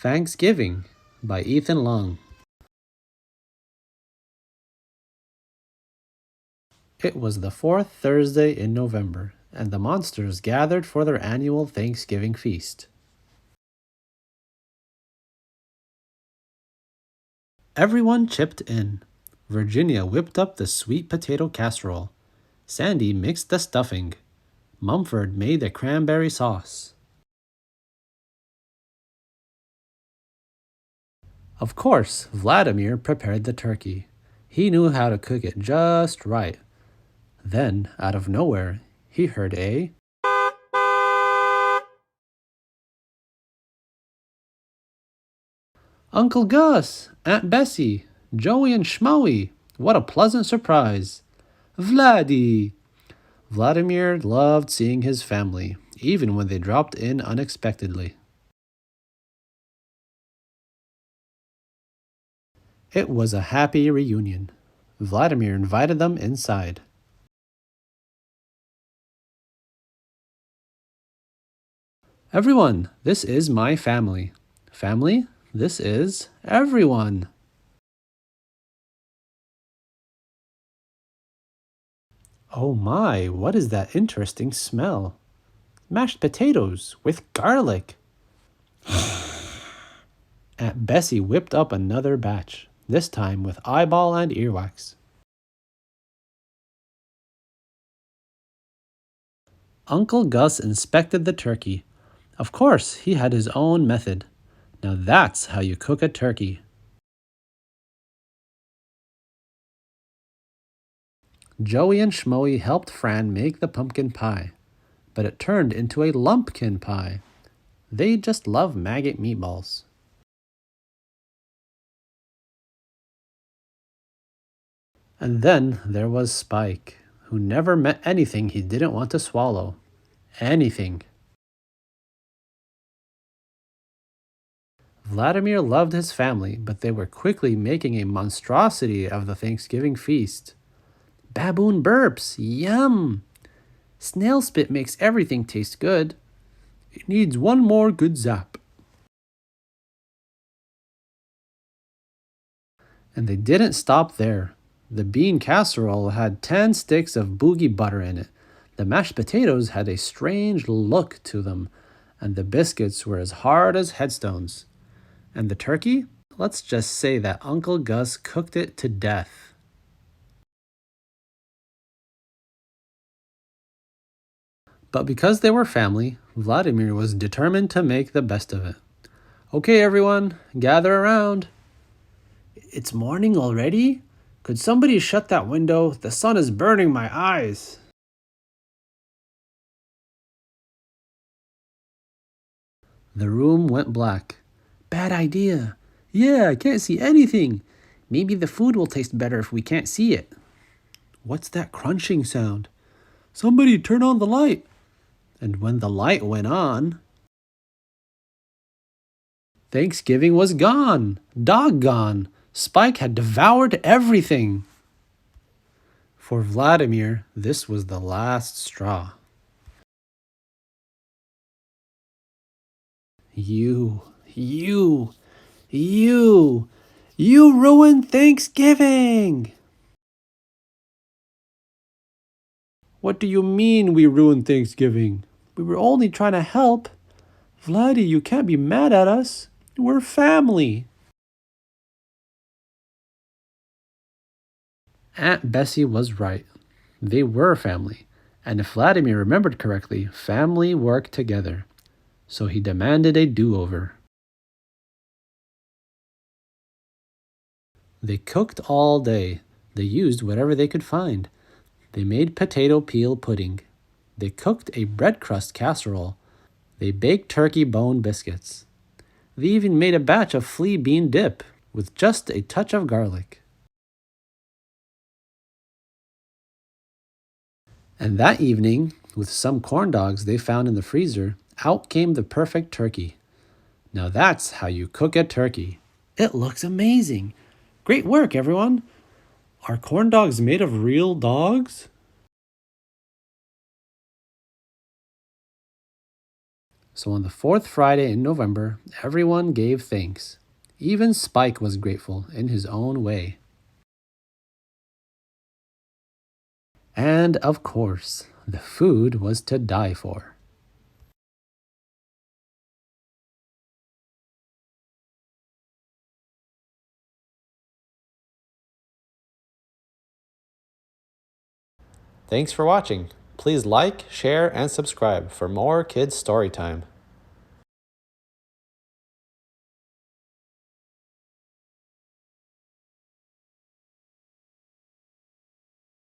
Fangsgiving by Ethan Long. It was the fourth Thursday in November, and the monsters gathered for their annual Thanksgiving feast. Everyone chipped in. Virginia whipped up the sweet potato casserole. Sandy mixed the stuffing. Mumford made the cranberry sauce. Of course, Vladimir prepared the turkey. He knew how to cook it just right. Then, out of nowhere, he heard a Uncle Gus, Aunt Bessie, Joey and Schmoey. What a pleasant surprise. Vladdy! Vladimir loved seeing his family, even when they dropped in unexpectedly. It was a happy reunion. Vladimir invited them inside. Everyone, this is my family. Family, this is everyone. Oh my, what is that interesting smell? Mashed potatoes with garlic. Aunt Bessie whipped up another batch, this time with eyeball and earwax. Uncle Gus inspected the turkey. Of course, he had his own method. Now that's how you cook a turkey. Joey and Schmoey helped Fran make the pumpkin pie, but it turned into a lumpkin pie. They just love maggot meatballs. And then there was Spike, who never met anything he didn't want to swallow. Anything. Vladimir loved his family, but they were quickly making a monstrosity of the Thanksgiving feast. Baboon burps, yum! Snail spit makes everything taste good. It needs one more good zap. And they didn't stop there. The bean casserole had 10 sticks of boogie butter in it. The mashed potatoes had a strange look to them, and the biscuits were as hard as headstones. And the turkey? Let's just say that Uncle Gus cooked it to death. But because they were family, Vladimir was determined to make the best of it. Okay, everyone, gather around. It's morning already? Could somebody shut that window? The sun is burning my eyes. The room went black. Bad idea. Yeah, I can't see anything. Maybe the food will taste better if we can't see it. What's that crunching sound? Somebody turn on the light. And when the light went on, Thanksgiving was gone. Doggone. Spike had devoured everything. For Vladimir, this was the last straw. You ruined Thanksgiving! What do you mean we ruined Thanksgiving? We were only trying to help. Vladdy, you can't be mad at us. We're family. Aunt Bessie was right. They were family. And if Vladimir remembered correctly, family worked together. So he demanded a do-over. They cooked all day. They used whatever they could find. They made potato peel pudding. They cooked a bread crust casserole. They baked turkey bone biscuits. They even made a batch of flea bean dip with just a touch of garlic. And that evening, with some corn dogs they found in the freezer, out came the perfect turkey. Now that's how you cook a turkey. It looks amazing. Great work, everyone. Are corn dogs made of real dogs? So on the fourth Friday in November, everyone gave thanks. Even Spike was grateful in his own way. And of course, the food was to die for. Thanks for watching. Please like, share, and subscribe for more kids' story time.